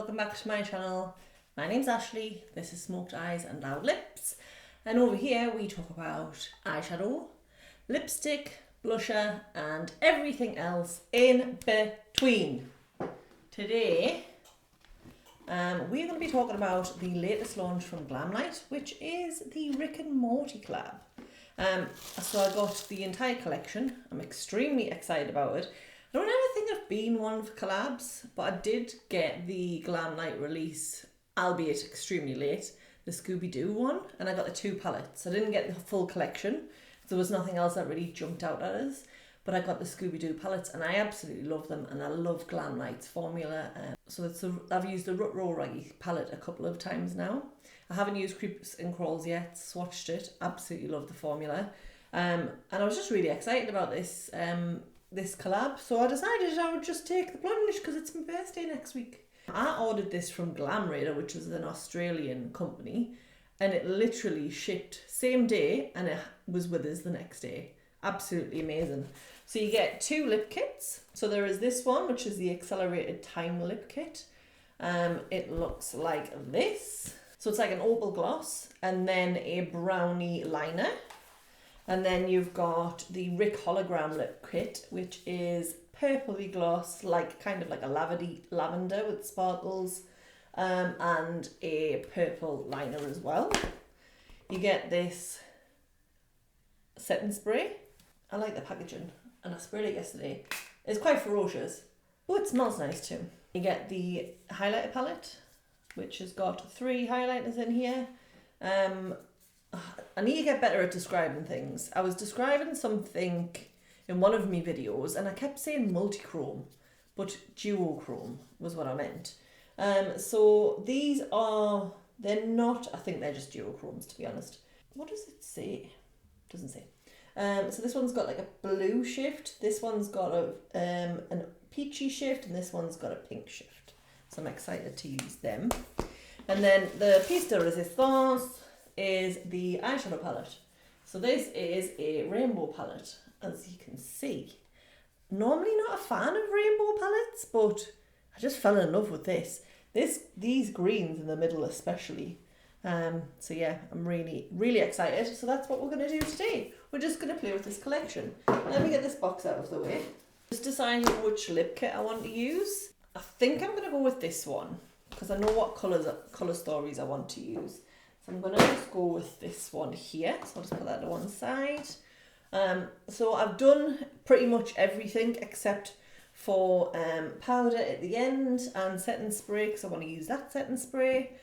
welcome back to my channel. My name's Ashley, this is Smoked Eyes and Loud Lips, and over here we talk about eyeshadow, lipstick, blusher and everything else in between. Today we're going to be talking about the latest launch from Glamlite, which is the Rick and Morty collab. So I got the entire collection. I'm extremely excited about it. I don't ever think I've been one for collabs, but I did get the Glamlite release, albeit extremely late, the Scooby-Doo one, and I got the 2 palettes. I didn't get the full collection. There was nothing else that really jumped out at us, but I got the Scooby-Doo palettes and I absolutely love them, and I love Glamlite's formula. So I've used the Rut Roll Raggy palette a couple of times now. I haven't used Creeps and Crawls yet, swatched it, absolutely love the formula. And I was just really excited about this collab, so I decided I would just take the plunge because it's my birthday next week. I ordered this from Glamradar, which is an Australian company, and it literally shipped same day and it was with us the next day. Absolutely amazing. So you get 2 lip kits. So there is this one, which is the Accelerated Time Lip Kit. It looks like this. So it's like an opal gloss and then a brownie liner. And then you've got the Rick Hologram Lip Kit, which is purpley gloss, like kind of like a lavender with sparkles, and a purple liner as well. You get this setting spray. I like the packaging, and I sprayed it yesterday. It's quite ferocious. Oh, it smells nice too. You get the highlighter palette, which has got 3 highlighters in here. I need to get better at describing things. I was describing something in one of my videos and I kept saying multichrome, but duochrome was what I meant. So these are, they're not, I think they're just duochromes to be honest. What does it say? Doesn't say. So this one's got like a blue shift, this one's got a peachy shift, and this one's got a pink shift. So I'm excited to use them. And then the piece de resistance is the eyeshadow palette. So this is a rainbow palette, as you can see. Normally not a fan of rainbow palettes, but I just fell in love with this. These greens in the middle especially. So yeah, I'm really excited. So that's what we're going to do today. We're just going to play with this collection. Let me get this box out of the way. Just deciding which lip kit I want to use. I think I'm going to go with this one because I know what colour stories I want to use. So I'm going to just go with this one here. So I'll just put that to one side. So I've done pretty much everything except for powder at the end and setting spray, because I want to use that setting spray.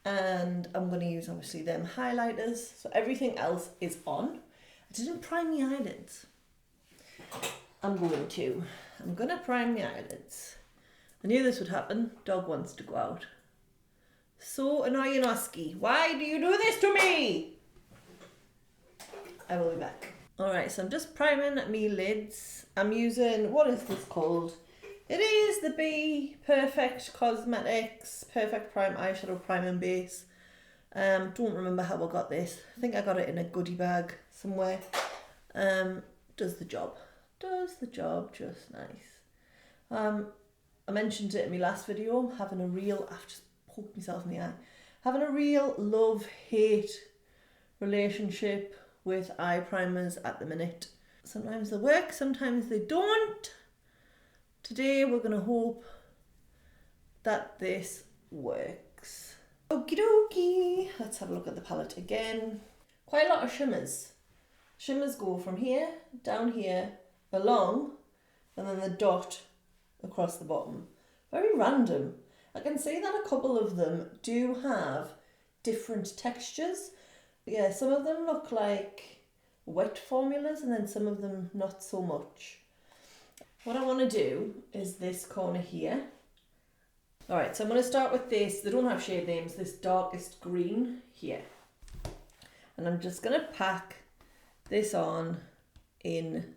And I'm going to use obviously them highlighters. So everything else is on. I didn't prime the eyelids. I'm going to prime the eyelids. I knew this would happen. Dog wants to go out. So annoying, Oski. Why do you do this to me? I will be back. Alright, so I'm just priming my lids. I'm using, what is this called? It is the Be Perfect Cosmetics Perfect Prime Eyeshadow Priming Base. Don't remember how I got this. I think I got it in a goodie bag somewhere. Does the job. Does the job just nice. I mentioned it in my last video, having a real, I've just poked myself in the eye, having a real love-hate relationship with eye primers at the minute. Sometimes they work, sometimes they don't. Today we're going to hope that this works. Okie dokie. Let's have a look at the palette again. Quite a lot of shimmers. Shimmers go from here, down here, along, and then the dot across the bottom. Very random. I can see that a couple of them do have different textures. Yeah, some of them look like wet formulas and then some of them not so much. What I want to do is this corner here. Alright, so I'm going to start with this, they don't have shade names, this darkest green here. And I'm just going to pack this on in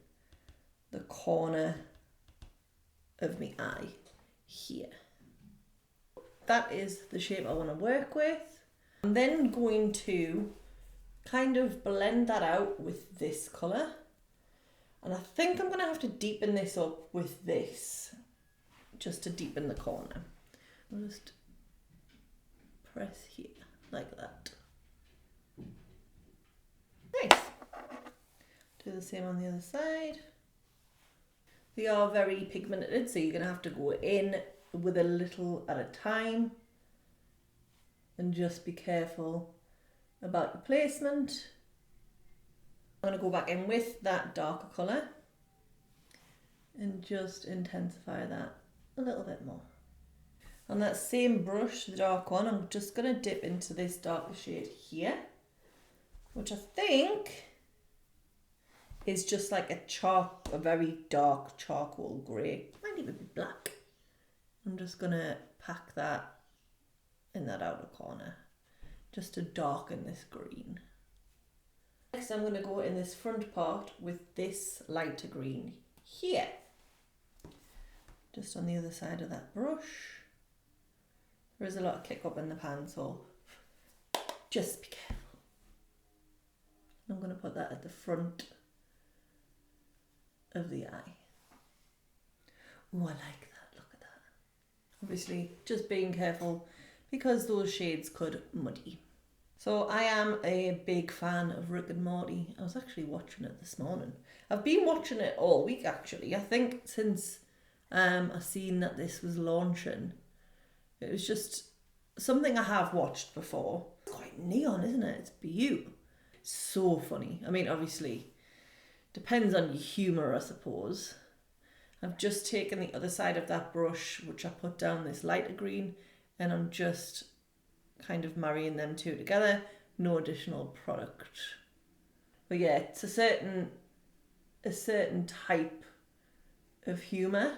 the corner of my eye here. That is the shape I want to work with. I'm then going to kind of blend that out with this colour. And I think I'm going to have to deepen this up with this, just to deepen the corner. I'll just press here, like that. Nice. Do the same on the other side. They are very pigmented, so you're going to have to go in with a little at a time and just be careful about the placement. I'm going to go back in with that darker colour and just intensify that a little bit more. On that same brush, the dark one, I'm just going to dip into this darker shade here, which I think is just like a very dark charcoal grey. Might even be black. I'm just going to pack that in that outer corner just to darken this green. Next I'm going to go in this front part with this lighter green here. Just on the other side of that brush. There is a lot of kick up in the pan, so just be careful. I'm going to put that at the front of the eye. Oh, I like that. Look at that. Obviously, just being careful because those shades could muddy. So I am a big fan of Rick and Morty. I was actually watching it this morning. I've been watching it all week actually. I think since I seen that this was launching. It was just something I have watched before. It's quite neon, isn't it? It's beautiful. So funny. I mean, obviously, depends on your humour, I suppose. I've just taken the other side of that brush, which I put down this lighter green, and I'm just kind of marrying them two together. No additional product. But yeah, it's a certain type of humour.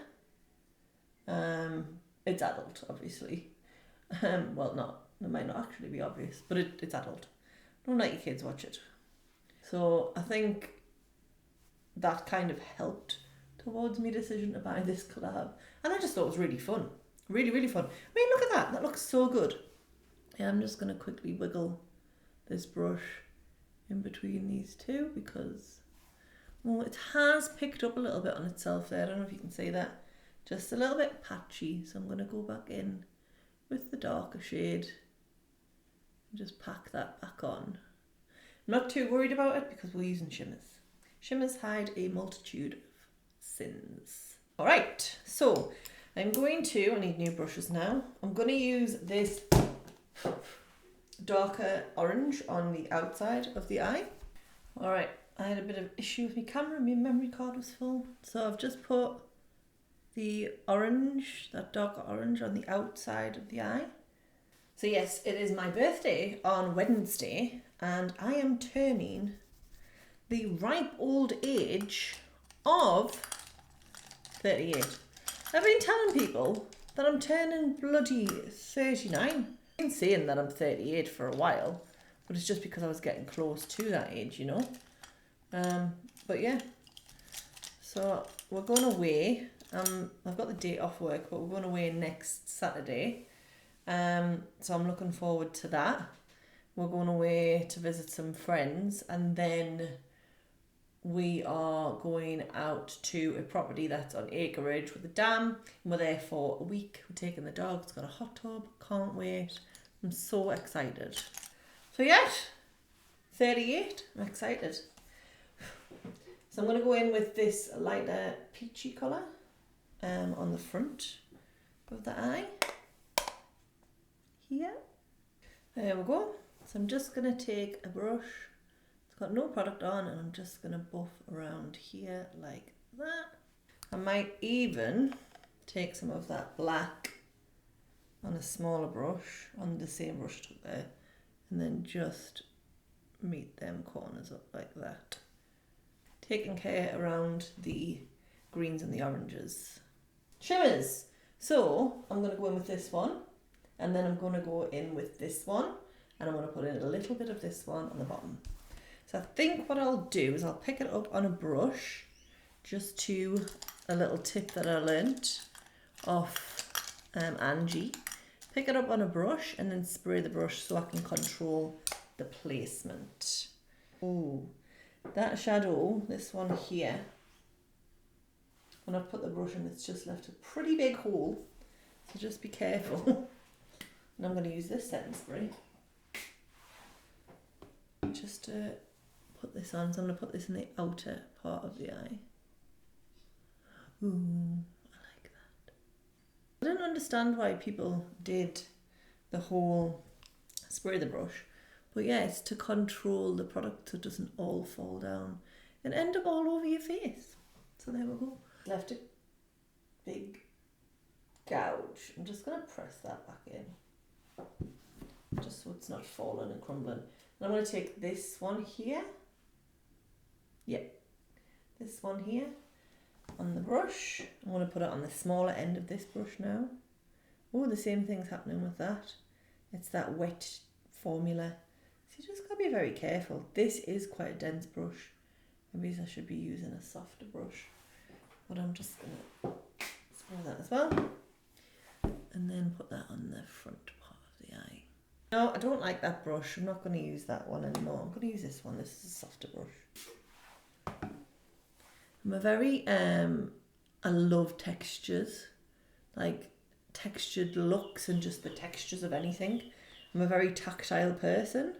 It's adult, obviously. Well, it might not actually be obvious, but it's adult. Don't let your kids watch it. So I think that kind of helped towards my decision to buy this collab. And I just thought it was really fun. Really, really fun. I mean, look at that. That looks so good. Yeah, I'm just going to quickly wiggle this brush in between these two because, well, it has picked up a little bit on itself there. I don't know if you can see that. Just a little bit patchy. So I'm going to go back in with the darker shade and just pack that back on. I'm not too worried about it because we're using shimmers. Shimmers hide a multitude of sins. All right, so I need new brushes now. I'm going to use this darker orange on the outside of the eye. All right, I had a bit of issue with my camera. My memory card was full. So I've just put the orange, that darker orange on the outside of the eye. So yes, it is my birthday on Wednesday and I am turning the ripe old age of 38. I've been telling people that I'm turning bloody 39. I've been saying that I'm 38 for a while, but it's just because I was getting close to that age, you know. But yeah, so we're going away. I've got the date off work, but we're going away next Saturday. So I'm looking forward to that. We're going away to visit some friends, and then we are going out to a property that's on acreage with a dam. And we're there for a week. We're taking the dog. It's got a hot tub. Can't wait. I'm so excited. So yeah, 38. I'm excited. So I'm going to go in with this lighter peachy colour on the front of the eye. Here. There we go. So I'm just going to take a brush. It's got no product on, and I'm just going to buff around here like that. I might even take some of that black on a smaller brush, on the same brush I took there, and then just meet them corners up like that. Taking care around the greens and the oranges. Shimmers. So I'm going to go in with this one, and then I'm going to go in with this one, and I'm going to put in a little bit of this one on the bottom. So I think what I'll do is I'll pick it up on a brush, just to a little tip that I learnt off Angie. Pick it up on a brush and then spray the brush so I can control the placement. Oh, that shadow, this one here, when I've put the brush in, it's just left a pretty big hole. So just be careful. And I'm going to use this setting spray just to put this on. So I'm going to put this in the outer part of the eye. Ooh, I like that. I don't understand why people did the whole spray the brush, but yeah, it's to control the product so it doesn't all fall down and end up all over your face. So there we go. Left a big gouge. I'm just going to press that back in, just so it's not falling and crumbling. And I'm going to take this one here. Yeah, this one here on the brush. I'm going to put it on the smaller end of this brush now. Oh, the same thing's happening with that. It's that wet formula. So you just got to be very careful. This is quite a dense brush. Maybe I should be using a softer brush. But I'm just going to spray that as well. And then put that on the front part of the eye. No, I don't like that brush. I'm not going to use that one anymore. I'm going to use this one. This is a softer brush. I'm a very, I love textures. Like textured looks and just the textures of anything. I'm a very tactile person.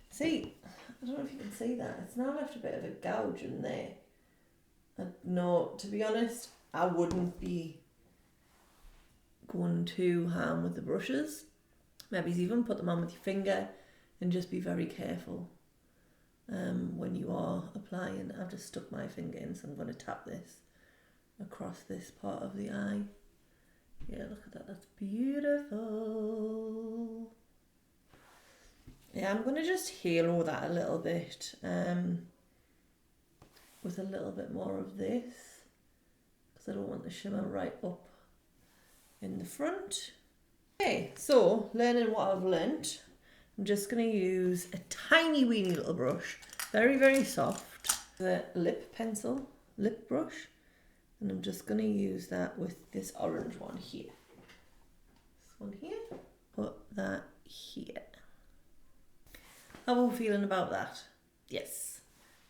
See, I don't know if you can see that. It's now left a bit of a gouge in there. And no, to be honest, I wouldn't be going too ham with the brushes. Maybe even put them on with your finger and just be very careful when you are applying. I've just stuck my finger in, so I'm going to tap this across this part of the eye. Yeah, look at that, that's beautiful. Yeah, I'm going to just halo that a little bit with a little bit more of this, because I don't want the shimmer right up in the front. Okay, so learning what I've learnt, I'm just going to use a tiny weeny little brush, very, very soft, the lip brush, and I'm just going to use that with this orange one here. This one here, put that here. How are we feeling about that? Yes.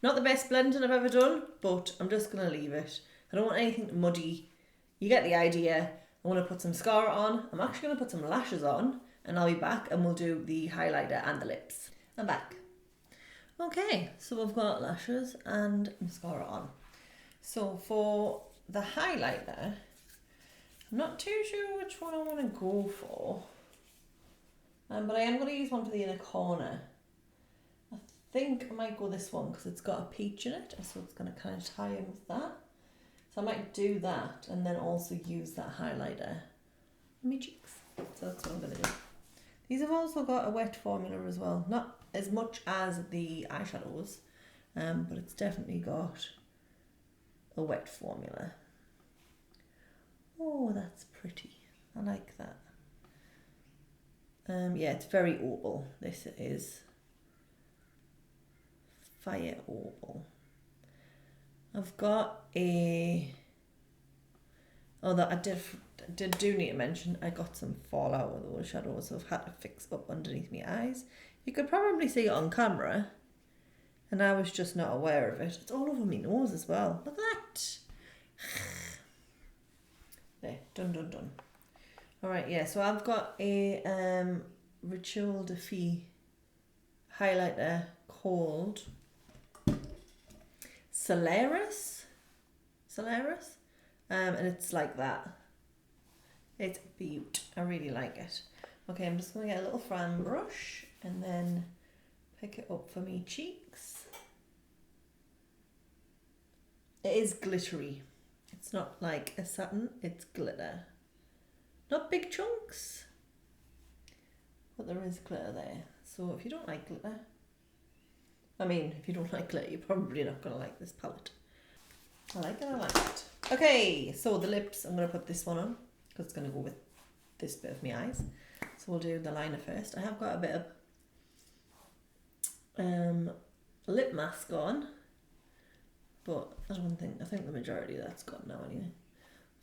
Not the best blending I've ever done, but I'm just going to leave it. I don't want anything muddy. You get the idea. I want to put some mascara on. I'm actually going to put some lashes on, and I'll be back and we'll do the highlighter and the lips. I'm back. Okay, so I've got lashes and mascara on. So for the highlighter, I'm not too sure which one I want to go for, but I am going to use one for the inner corner. I think I might go this one because it's got a peach in it, so it's going to kind of tie in with that. So I might do that and then also use that highlighter on my cheeks. So that's what I'm going to do. These have also got a wet formula as well. Not as much as the eyeshadows, but it's definitely got a wet formula. Oh, that's pretty. I like that. Yeah, it's very opal. This is fire opal. I've got a... Oh, that I do need to mention, I got some fallout with those shadows, so I've had to fix up underneath my eyes. You could probably see it on camera, and I was just not aware of it. It's all over my nose as well. Look at that. There, done. Alright, yeah, so I've got a Ritual de Fille highlighter called Solaris, and it's like that. It's beaut. I really like it. Okay, I'm just going to get a little fan brush and then pick it up for me cheeks. It is glittery. It's not like a satin, it's glitter. Not big chunks, but there is glitter there. So if you don't like glitter, if you don't like glitter, you're probably not going to like this palette. I like it. Okay, so the lips, I'm going to put this one on because it's going to go with this bit of my eyes. So we'll do the liner first. I have got a bit of lip mask on, but I think the majority of that's gone now anyway.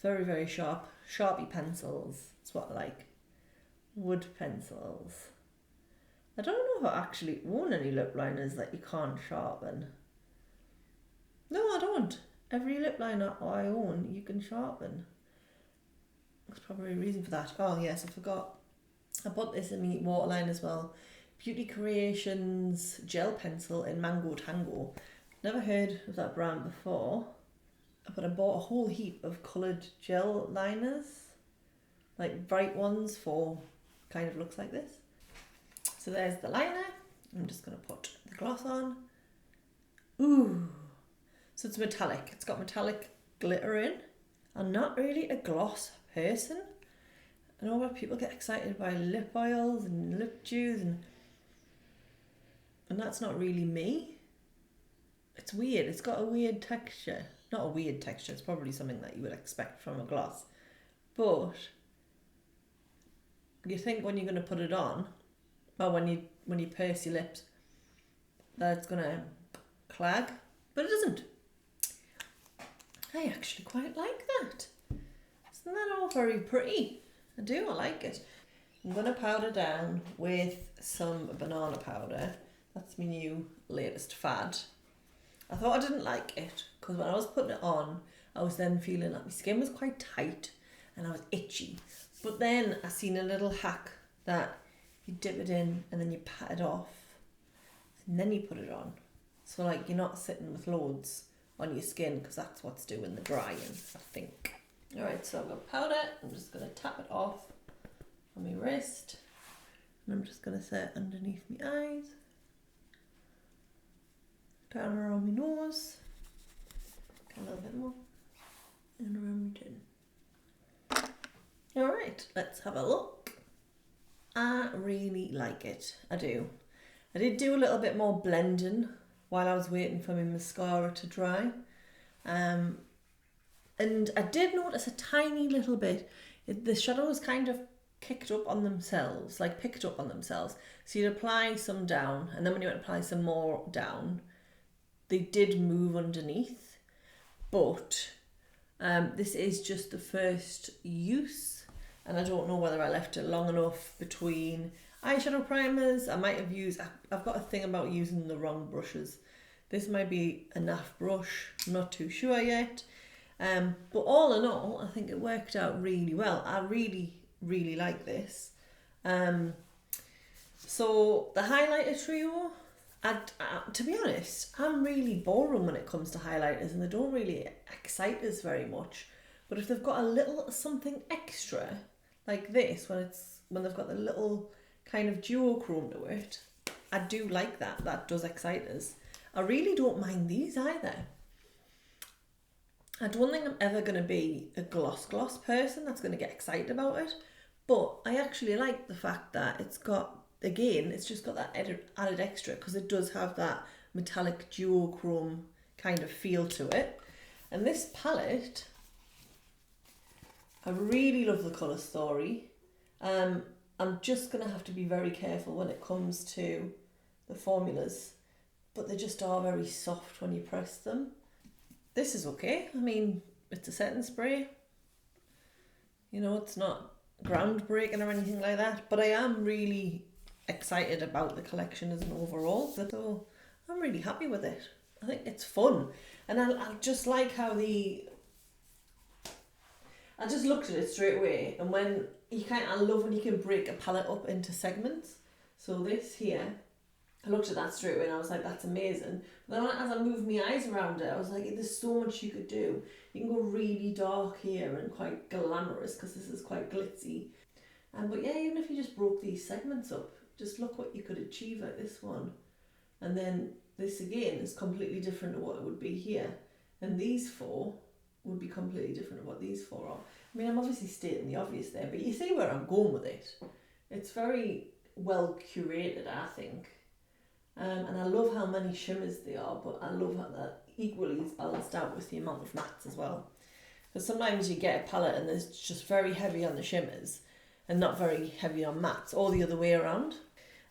Very, very sharp, Sharpie pencils. That's what I like. Wood pencils. I don't know if I actually own any lip liners that you can't sharpen. No, I don't. Every lip liner I own, you can sharpen. There's probably a reason for that. Oh yes, I forgot. I bought this in my waterline as well. Beauty Creations gel pencil in Mango Tango. Never heard of that brand before, but I bought a whole heap of coloured gel liners, like bright ones for kind of looks like this. So there's the liner. I'm just going to put the gloss on. Ooh, so it's metallic. It's got metallic glitter in. I'm not really a gloss person. I know where people get excited by lip oils and lip dews, and that's not really me. It's weird. It's got a weird texture. Not a weird texture. It's probably something that you would expect from a gloss. But you think when you're going to put it on, or when you purse your lips, that it's going to clag, but it doesn't. I actually quite like that. Isn't that all very pretty? I do. I like it. I'm going to powder down with some banana powder. That's my new latest fad. I thought I didn't like it because when I was putting it on, I was then feeling like my skin was quite tight and I was itchy. But then I seen a little hack that you dip it in and then you pat it off and then you put it on. So like you're not sitting with loads on your skin because that's what's doing the drying, I think. Alright, so I've got powder. I'm just going to tap it off on my wrist. And I'm just going to set it underneath my eyes. Down around my nose, a little bit more, and around my chin. Alright, let's have a look. I really like it, I do. I did do a little bit more blending while I was waiting for my mascara to dry. And I did notice a tiny little bit, the shadows kind of picked up on themselves. So you'd apply some down, and then when you would apply some more down, they did move underneath, but this is just the first use, and I don't know whether I left it long enough between eyeshadow primers. I might have used, I've got a thing about using the wrong brushes. This might be a naff brush, I'm not too sure yet, but all in all, I think it worked out really well. I really, really like this. So the highlighter trio, to be honest, I'm really boring when it comes to highlighters and they don't really excite us very much. But if they've got a little something extra, like this, when they've got the little kind of duochrome to it, I do like that. That does excite us. I really don't mind these either. I don't think I'm ever going to be a gloss person that's going to get excited about it. But I actually like the fact that it's got, again, it's just got that added extra because it does have that metallic duochrome kind of feel to it. And this palette, I really love the colour story. I'm just going to have to be very careful when it comes to the formulas, but they just are very soft when you press them. This is okay. I mean, it's a setting spray. You know, it's not groundbreaking or anything like that, but I am really excited about the collection as an overall, so I'm really happy with it. I think it's fun, and I just like how I just looked at it straight away, and when I love when you can break a palette up into segments. So this here, I looked at that straight away and I was like, that's amazing. But then as I moved my eyes around it, I was like, there's so much you could do. You can go really dark here and quite glamorous because this is quite glitzy. But yeah, even if you just broke these segments up, just look what you could achieve at this one. And then this again is completely different to what it would be here. And these four would be completely different to what these four are. I mean, I'm obviously stating the obvious there, but you see where I'm going with it. It's very well curated, I think. And I love how many shimmers there are, but I love how that equally is balanced out with the amount of mattes as well. Because sometimes you get a palette and it's just very heavy on the shimmers and not very heavy on mattes, or the other way around.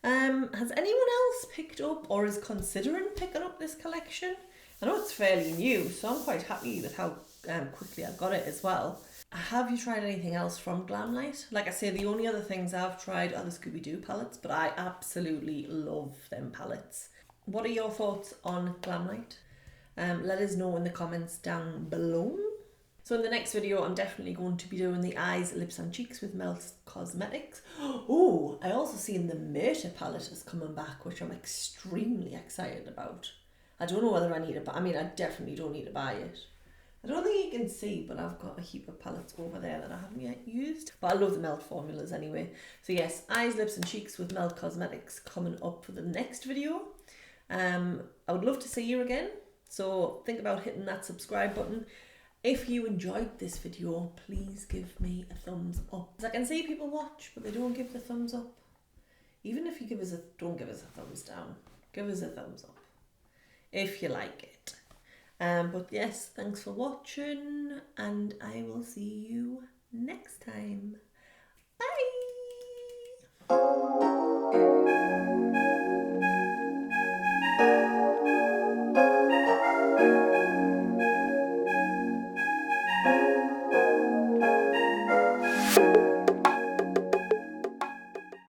Has anyone else picked up or is considering picking up this collection? I know it's fairly new, so I'm quite happy with how quickly I got it as well. Have you tried anything else from Glamlite? Like I say, the only other things I've tried are the Scooby-Doo palettes, but I absolutely love them palettes. What are your thoughts on Glamlite? Let us know in the comments down below. So in the next video, I'm definitely going to be doing the eyes, lips and cheeks with Melt Cosmetics. Oh, I also seen the Morty palette is coming back, which I'm extremely excited about. I don't know whether I need to buy, I mean, I definitely don't need to buy it. I don't think you can see, but I've got a heap of palettes over there that I haven't yet used. But I love the Melt formulas anyway. So yes, eyes, lips and cheeks with Melt Cosmetics coming up for the next video. I would love to see you again. So think about hitting that subscribe button. If you enjoyed this video, please give me a thumbs up. Because I can see people watch, but they don't give the thumbs up. Even if you don't give us a thumbs down. Give us a thumbs up. If you like it. But yes, thanks for watching. And I will see you next time. Bye!